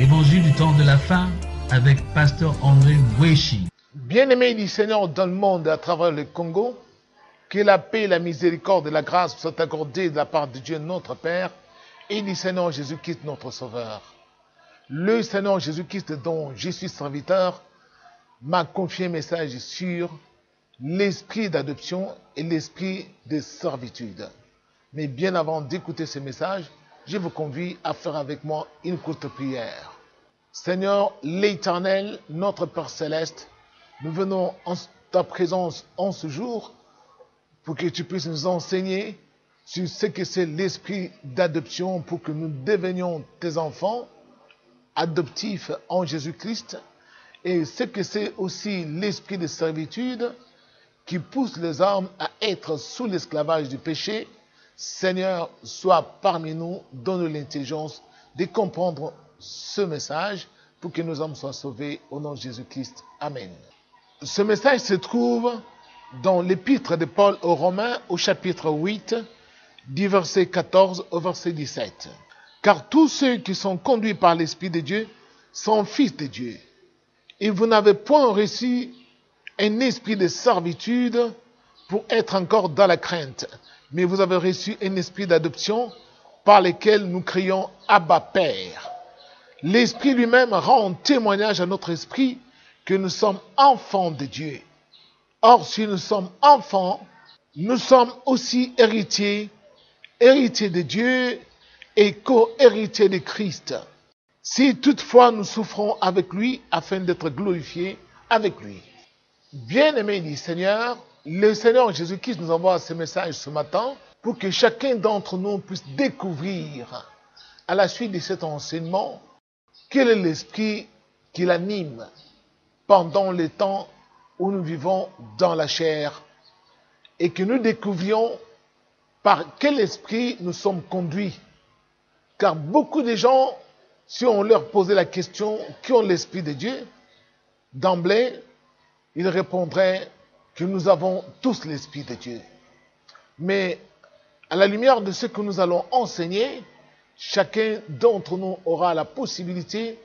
Évangile du temps de la fin avec Pasteur André Weshi. Bien-aimés du Seigneur dans le monde et à travers le Congo, que la paix, la miséricorde et la grâce soient accordées de la part de Dieu notre Père et du Seigneur Jésus-Christ notre Sauveur. Le Seigneur Jésus-Christ dont je suis serviteur m'a confié un message sur l'esprit d'adoption et l'esprit de servitude. Mais bien avant d'écouter ce message, je vous convie à faire avec moi une courte prière. Seigneur, l'Éternel, notre Père Céleste, nous venons en ta présence en ce jour pour que tu puisses nous enseigner sur ce que c'est l'esprit d'adoption pour que nous devenions tes enfants adoptifs en Jésus-Christ et ce que c'est aussi l'esprit de servitude qui pousse les hommes à être sous l'esclavage du péché. Seigneur, sois parmi nous, donne-nous l'intelligence de comprendre ce message pour que nos âmes soient sauvées au nom de Jésus-Christ. Amen. Ce message se trouve dans l'épître de Paul aux Romains au chapitre 8, du verset 14 au verset 17. Car tous ceux qui sont conduits par l'Esprit de Dieu sont fils de Dieu. Et vous n'avez point reçu un esprit de servitude pour être encore dans la crainte, mais vous avez reçu un esprit d'adoption par lequel nous crions « Abba Père ». L'Esprit lui-même rend témoignage à notre esprit que nous sommes enfants de Dieu. Or, si nous sommes enfants, nous sommes aussi héritiers, héritiers de Dieu et co-héritiers de Christ. Si toutefois nous souffrons avec lui afin d'être glorifiés avec lui. Bien-aimés du Seigneur, le Seigneur Jésus-Christ nous envoie ce message ce matin pour que chacun d'entre nous puisse découvrir à la suite de cet enseignement quel est l'esprit qui l'anime pendant le temps où nous vivons dans la chair et que nous découvrions par quel esprit nous sommes conduits. Car beaucoup de gens, si on leur posait la question qui ont l'esprit de Dieu, d'emblée, ils répondraient que nous avons tous l'Esprit de Dieu. Mais à la lumière de ce que nous allons enseigner, chacun d'entre nous aura la possibilité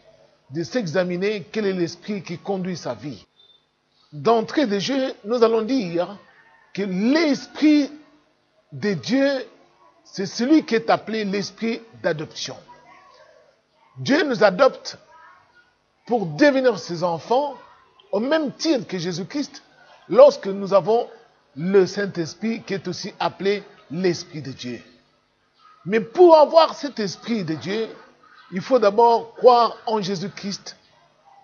de s'examiner quel est l'esprit qui conduit sa vie. D'entrée de jeu, nous allons dire que l'Esprit de Dieu, c'est celui qui est appelé l'esprit d'adoption. Dieu nous adopte pour devenir ses enfants au même titre que Jésus-Christ, lorsque nous avons le Saint-Esprit qui est aussi appelé l'Esprit de Dieu. Mais pour avoir cet Esprit de Dieu, il faut d'abord croire en Jésus-Christ,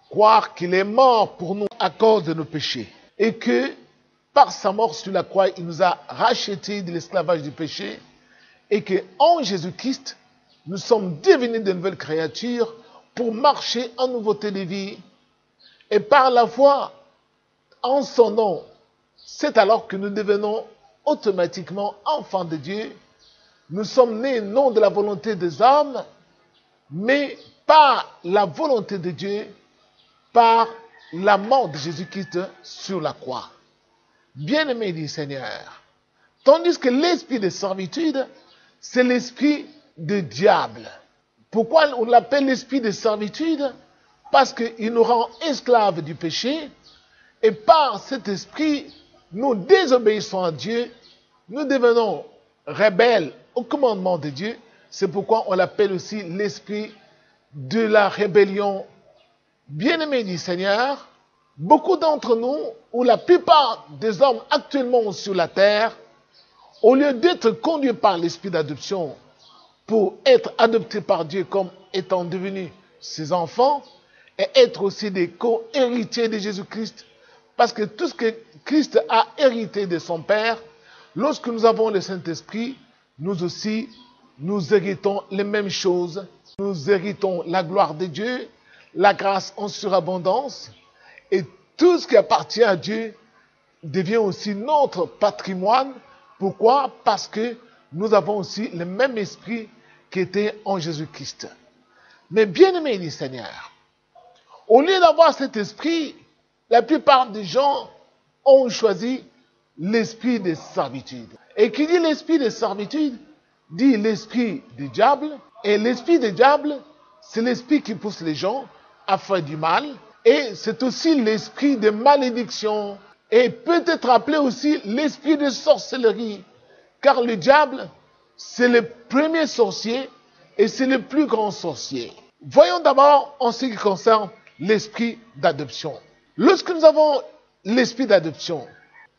croire qu'il est mort pour nous à cause de nos péchés et que par sa mort sur la croix, il nous a rachetés de l'esclavage du péché et que en Jésus-Christ, nous sommes devenus de nouvelles créatures pour marcher en nouveauté de vie. Et par la foi en son nom, c'est alors que nous devenons automatiquement enfants de Dieu. Nous sommes nés non de la volonté des hommes, mais par la volonté de Dieu, par la mort de Jésus-Christ sur la croix. Bien-aimés du Seigneur, tandis que l'esprit de servitude, c'est l'esprit du diable. Pourquoi on l'appelle l'esprit de servitude? Parce qu'il nous rend esclaves du péché, et par cet esprit, nous désobéissons à Dieu, nous devenons rebelles au commandement de Dieu. C'est pourquoi on l'appelle aussi l'esprit de la rébellion. Bien-aimés du Seigneur, beaucoup d'entre nous, ou la plupart des hommes actuellement sur la terre, au lieu d'être conduits par l'esprit d'adoption pour être adoptés par Dieu comme étant devenus ses enfants, et être aussi des co-héritiers de Jésus-Christ. Parce que tout ce que Christ a hérité de son Père, lorsque nous avons le Saint-Esprit, nous aussi, nous héritons les mêmes choses. Nous héritons la gloire de Dieu, la grâce en surabondance et tout ce qui appartient à Dieu devient aussi notre patrimoine. Pourquoi? Parce que nous avons aussi le même esprit qui était en Jésus-Christ. Mais bien aimés du Seigneur, au lieu d'avoir cet esprit, la plupart des gens ont choisi l'esprit de servitude. Et qui dit l'esprit de servitude, dit l'esprit du diable. Et l'esprit du diable, c'est l'esprit qui pousse les gens à faire du mal. Et c'est aussi l'esprit de malédiction. Et peut-être appelé aussi l'esprit de sorcellerie. Car le diable, c'est le premier sorcier et c'est le plus grand sorcier. Voyons d'abord en ce qui concerne l'esprit d'adoption. Lorsque nous avons l'esprit d'adoption,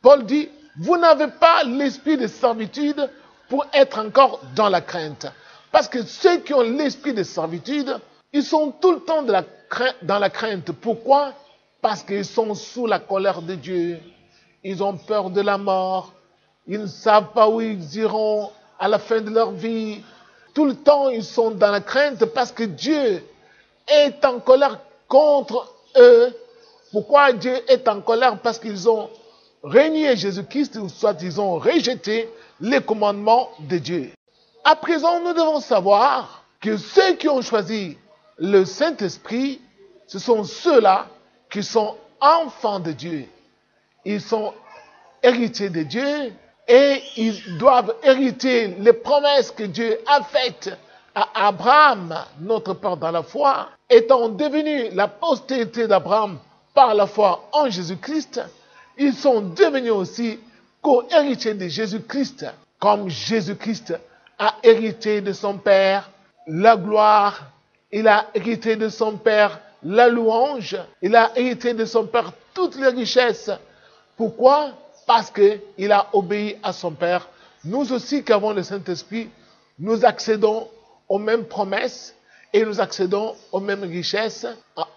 Paul dit, vous n'avez pas l'esprit de servitude pour être encore dans la crainte. Parce que ceux qui ont l'esprit de servitude, ils sont tout le temps dans la crainte. Pourquoi? Parce qu'ils sont sous la colère de Dieu. Ils ont peur de la mort. Ils ne savent pas où ils iront à la fin de leur vie. Tout le temps, ils sont dans la crainte parce que Dieu est en colère contre eux. Pourquoi Dieu est en colère? Parce qu'ils ont renié Jésus-Christ, ou soit ils ont rejeté les commandements de Dieu. À présent, nous devons savoir que ceux qui ont choisi le Saint-Esprit, ce sont ceux-là qui sont enfants de Dieu. Ils sont héritiers de Dieu et ils doivent hériter les promesses que Dieu a faites à Abraham, notre père dans la foi, étant devenu la postérité d'Abraham par la foi en Jésus-Christ. Ils sont devenus aussi co-héritiers de Jésus-Christ, comme Jésus-Christ a hérité de son Père la gloire, il a hérité de son Père la louange, il a hérité de son Père toutes les richesses. Pourquoi? Parce qu'il a obéi à son Père. Nous aussi qui avons le Saint-Esprit, nous accédons aux mêmes promesses et nous accédons aux mêmes richesses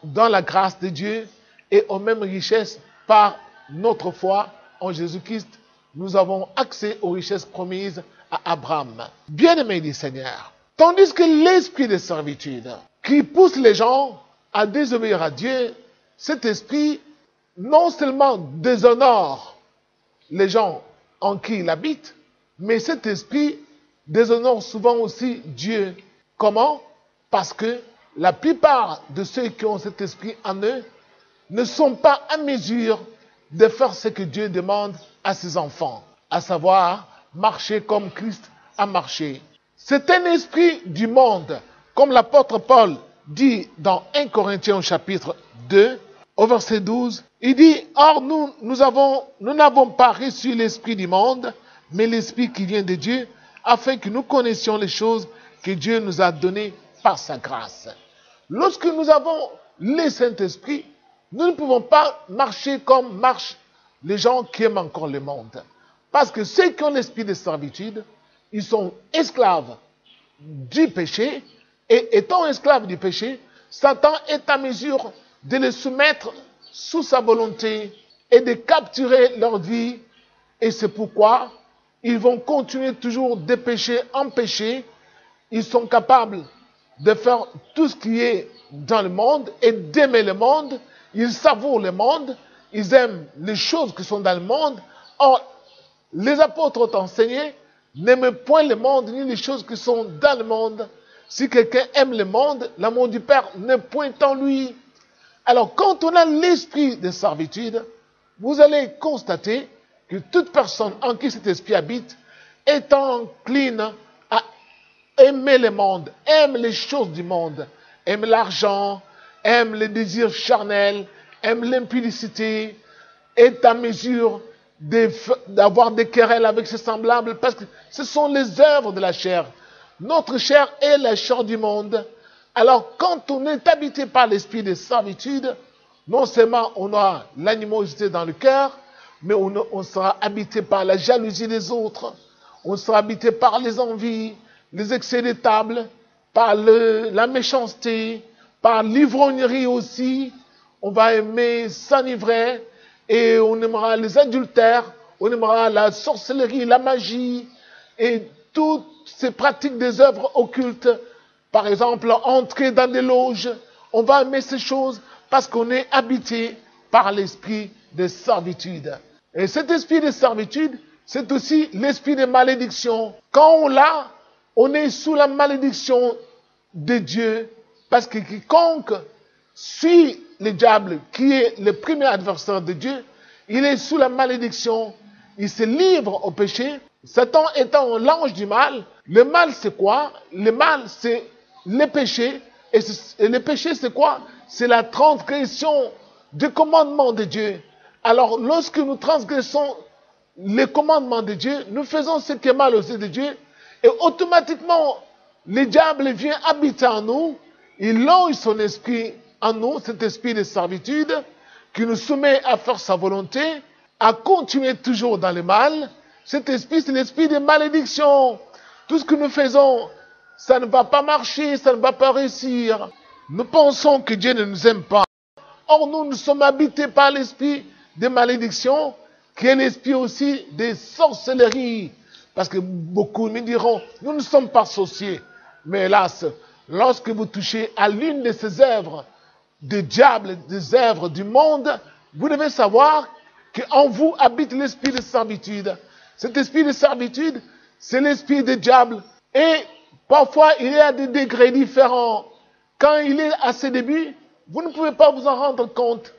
dans la grâce de Dieu et aux mêmes richesses par notre foi en Jésus-Christ. Nous avons accès aux richesses promises à Abraham. Bien-aimés du Seigneur, tandis que l'esprit de servitude qui pousse les gens à désobéir à Dieu, cet esprit non seulement déshonore les gens en qui il habite, mais cet esprit déshonore souvent aussi Dieu. Comment? Parce que la plupart de ceux qui ont cet esprit en eux ne sont pas à mesure de faire ce que Dieu demande à ses enfants, à savoir marcher comme Christ a marché. C'est un esprit du monde, comme l'apôtre Paul dit dans 1 Corinthiens chapitre 2, au verset 12, il dit, « Or nous n'avons pas reçu l'esprit du monde, mais l'esprit qui vient de Dieu, afin que nous connaissions les choses que Dieu nous a données par sa grâce. » Lorsque nous avons le Saint-Esprit, nous ne pouvons pas marcher comme marchent les gens qui aiment encore le monde. Parce que ceux qui ont l'esprit de servitude, ils sont esclaves du péché, et étant esclaves du péché, Satan est à mesure de les soumettre sous sa volonté et de capturer leur vie. Et c'est pourquoi ils vont continuer toujours de pécher en péché. Ils sont capables de faire tout ce qui est dans le monde et d'aimer le monde. Ils savourent le monde. Ils aiment les choses qui sont dans le monde. Or, les apôtres ont enseigné, n'aimez point le monde ni les choses qui sont dans le monde. Si quelqu'un aime le monde, l'amour du Père n'est point en lui. Alors, quand on a l'esprit de servitude, vous allez constater que toute personne en qui cet esprit habite est encline à aimer le monde, aime les choses du monde, aime l'argent, aime les désirs charnels, aime l'impudicité, est à mesure d'avoir des querelles avec ses semblables, parce que ce sont les œuvres de la chair. Notre chair est la chair du monde. Alors, quand on est habité par l'esprit de servitude, non seulement on aura l'animosité dans le cœur, mais on sera habité par la jalousie des autres, on sera habité par les envies, les excès de table, par la méchanceté, par l'ivrognerie aussi. On va aimer s'enivrer et on aimera les adultères, on aimera la sorcellerie, la magie et toutes ces pratiques des œuvres occultes. Par exemple, entrer dans des loges, on va aimer ces choses parce qu'on est habité par l'esprit de servitude. Et cet esprit de servitude, c'est aussi l'esprit de malédiction. Quand on l'a, on est sous la malédiction de Dieu, parce que quiconque suit le diable, qui est le premier adversaire de Dieu, il est sous la malédiction, il se livre au péché. Satan étant l'ange du mal, le mal c'est quoi? Le mal c'est le péché, et le péché c'est quoi? C'est la transgression du commandement de Dieu. Alors lorsque nous transgressons les commandements de Dieu, nous faisons ce qui est mal aux yeux de Dieu, et automatiquement le diable vient habiter en nous, il longe son esprit en nous, cet esprit de servitude, qui nous soumet à faire sa volonté, à continuer toujours dans le mal. Cet esprit, c'est l'esprit de malédiction. Tout ce que nous faisons, ça ne va pas marcher, ça ne va pas réussir. Nous pensons que Dieu ne nous aime pas. Or, nous sommes habités par l'esprit de malédiction, qui est l'esprit aussi de sorcellerie. Parce que beaucoup me diront, nous ne sommes pas sorciers. Mais hélas, lorsque vous touchez à l'une de ces œuvres du diable, des œuvres du monde, vous devez savoir qu'en vous habite l'esprit de servitude. Cet esprit de servitude, c'est l'esprit du diable. Et parfois, il y a des degrés différents. Quand il est à ses débuts, vous ne pouvez pas vous en rendre compte.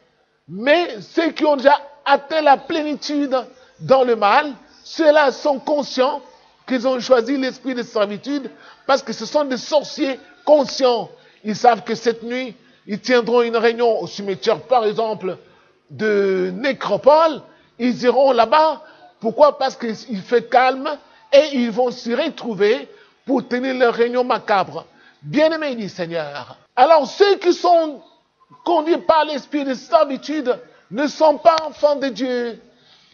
Mais ceux qui ont déjà atteint la plénitude dans le mal, ceux-là sont conscients qu'ils ont choisi l'esprit de servitude parce que ce sont des sorciers conscients. Ils savent que cette nuit, ils tiendront une réunion au cimetière, par exemple, de Nécropole. Ils iront là-bas. Pourquoi? Parce qu'il fait calme et ils vont s'y retrouver pour tenir leur réunion macabre. Bien-aimés du Seigneur. Alors, ceux qui sont conduits par l'esprit de servitude ne sont pas enfants de Dieu.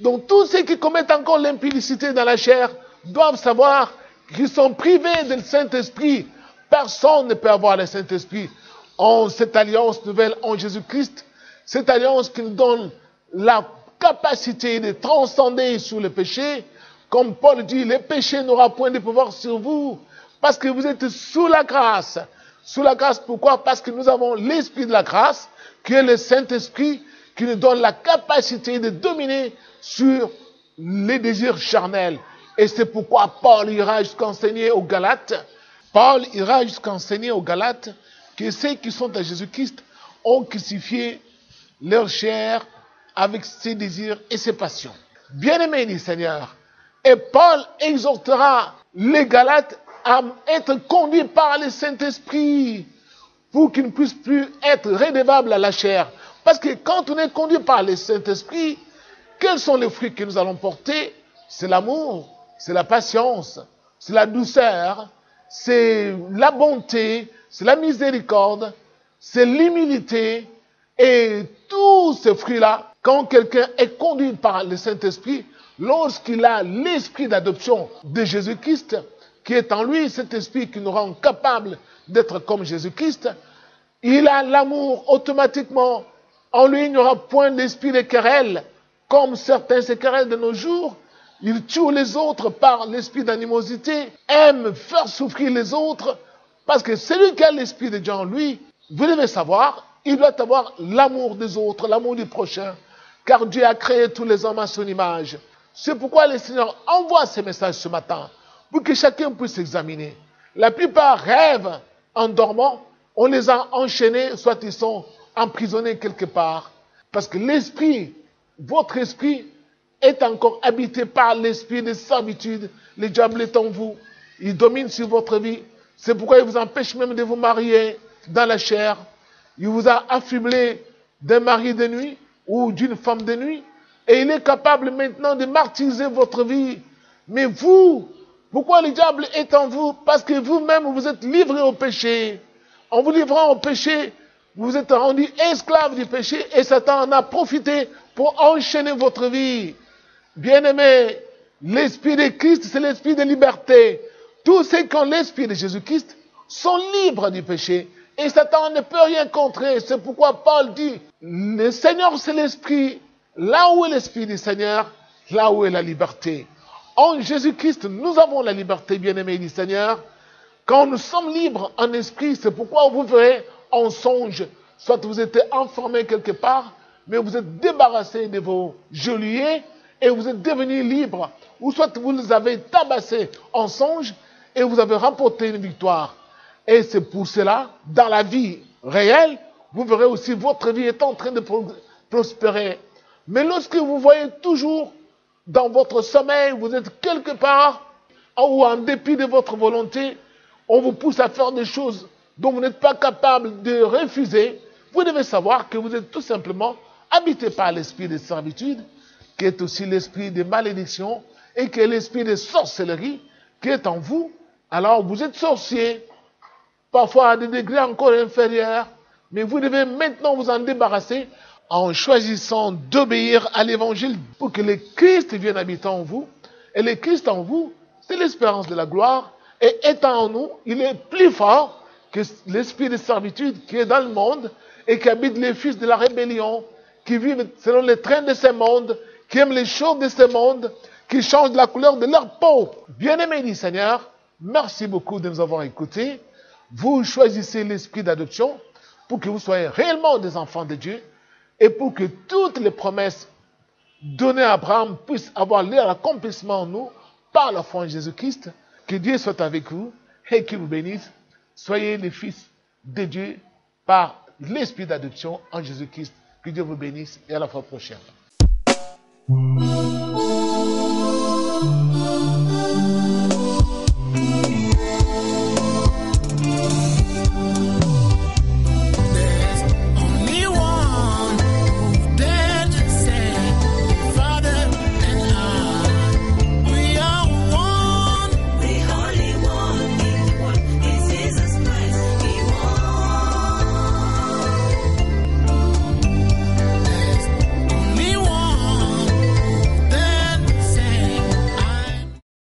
Donc, tous ceux qui commettent encore l'impudicité dans la chair doivent savoir qu'ils sont privés du Saint-Esprit. Personne ne peut avoir le Saint-Esprit. En cette alliance nouvelle en Jésus-Christ, cette alliance qui nous donne la capacité de transcender sur le péché, comme Paul dit, le péché n'aura point de pouvoir sur vous, parce que vous êtes sous la grâce. Sous la grâce, pourquoi? Parce que nous avons l'esprit de la grâce, qui est le Saint-Esprit, qui nous donne la capacité de dominer sur les désirs charnels. Et c'est pourquoi Paul ira jusqu'à enseigner aux Galates. Paul ira jusqu'à enseigner aux Galates que ceux qui sont à Jésus-Christ ont crucifié leur chair avec ses désirs et ses passions. Bien-aimés du Seigneur, et Paul exhortera les Galates à être conduits par le Saint-Esprit pour qu'ils ne puissent plus être redevables à la chair. Parce que quand on est conduit par le Saint-Esprit, quels sont les fruits que nous allons porter? C'est l'amour, c'est la patience, c'est la douceur, c'est la bonté, c'est la miséricorde, c'est l'humilité. Et tous ces fruits-là, quand quelqu'un est conduit par le Saint-Esprit, lorsqu'il a l'esprit d'adoption de Jésus-Christ, qui est en lui, cet esprit qui nous rend capable d'être comme Jésus-Christ, il a l'amour automatiquement. En lui, il n'y aura point d'esprit de querelle, comme certains se querellent de nos jours. Ils tuent les autres par l'esprit d'animosité, aiment faire souffrir les autres, parce que celui qui a l'esprit de Dieu en lui, vous devez savoir, il doit avoir l'amour des autres, l'amour du prochain, car Dieu a créé tous les hommes à son image. C'est pourquoi le Seigneur envoie ces messages ce matin, pour que chacun puisse s'examiner. La plupart rêvent en dormant, on les a enchaînés, soit ils sont emprisonnés quelque part. Parce que l'esprit, votre esprit, est encore habité par l'esprit de servitude. Le diable est en vous. Il domine sur votre vie. C'est pourquoi il vous empêche même de vous marier dans la chair. Il vous a affublé d'un mari de nuit ou d'une femme de nuit. Et il est capable maintenant de martyriser votre vie. Mais vous, pourquoi le diable est en vous? Parce que vous-même, vous êtes livré au péché. En vous livrant au péché, vous vous êtes rendu esclave du péché et Satan en a profité pour enchaîner votre vie. Bien-aimés, l'esprit de Christ, c'est l'esprit de liberté. Tous ceux qui ont l'esprit de Jésus-Christ sont libres du péché. Et Satan ne peut rien contrer. C'est pourquoi Paul dit, le Seigneur c'est l'esprit. Là où est l'esprit du Seigneur, là où est la liberté. En Jésus-Christ, nous avons la liberté, bien-aimés du Seigneur. Quand nous sommes libres en esprit, c'est pourquoi vous verrez, en songe, soit vous êtes enfermé quelque part, mais vous êtes débarrassé de vos geôliers et vous êtes devenu libre. Ou soit vous les avez tabassés en songe et vous avez remporté une victoire. Et c'est pour cela, dans la vie réelle, vous verrez aussi votre vie est en train de prospérer. Mais lorsque vous voyez toujours dans votre sommeil, vous êtes quelque part, ou en dépit de votre volonté, on vous pousse à faire des choses dont vous n'êtes pas capable de refuser, vous devez savoir que vous êtes tout simplement habité par l'esprit de servitude, qui est aussi l'esprit de malédiction, et qui est l'esprit de sorcellerie, qui est en vous. Alors vous êtes sorcier, parfois à des degrés encore inférieurs, mais vous devez maintenant vous en débarrasser en choisissant d'obéir à l'évangile pour que le Christ vienne habiter en vous. Et le Christ en vous, c'est l'espérance de la gloire. Et étant en nous, il est plus fort que l'esprit de servitude qui est dans le monde et qui habite les fils de la rébellion, qui vivent selon les trains de ce monde, qui aiment les choses de ce monde, qui changent la couleur de leur peau. Bien-aimés du Seigneur, merci beaucoup de nous avoir écoutés. Vous choisissez l'esprit d'adoption pour que vous soyez réellement des enfants de Dieu et pour que toutes les promesses données à Abraham puissent avoir leur accomplissement en nous par la foi en Jésus-Christ. Que Dieu soit avec vous et qu'il vous bénisse. Soyez les fils de Dieu par l'esprit d'adoption en Jésus-Christ. Que Dieu vous bénisse et à la fois prochaine.